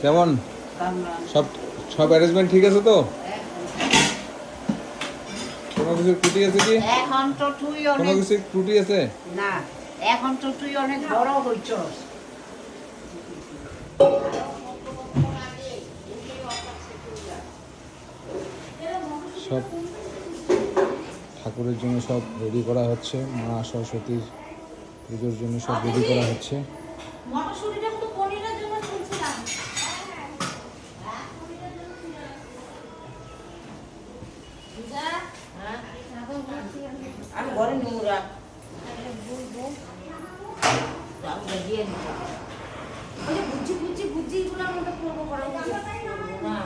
কেমন সব সব অ্যারেঞ্জমেন্ট ঠিক আছে তো? কোনো কিছু ত্রুটি আছে কি? এখন তো তুই কোনো অনেক কিছু ত্রুটি আছে? না, এখন তো তুই অনেক বড় হইছস। সব ঠাকুরের জন্য সব রেডি করা হচ্ছে, মা সরস্বতীর পুজোর জন্য সব রেডি করা হচ্ছে। মটরশুঁটিটা তো পনিরের জন্য শুনছিলাম। আমি ঘরে নোংরা আমি দিয়ে দিতে বুঝি বুঝি বুঝি এগুলো আমরা করবো করা না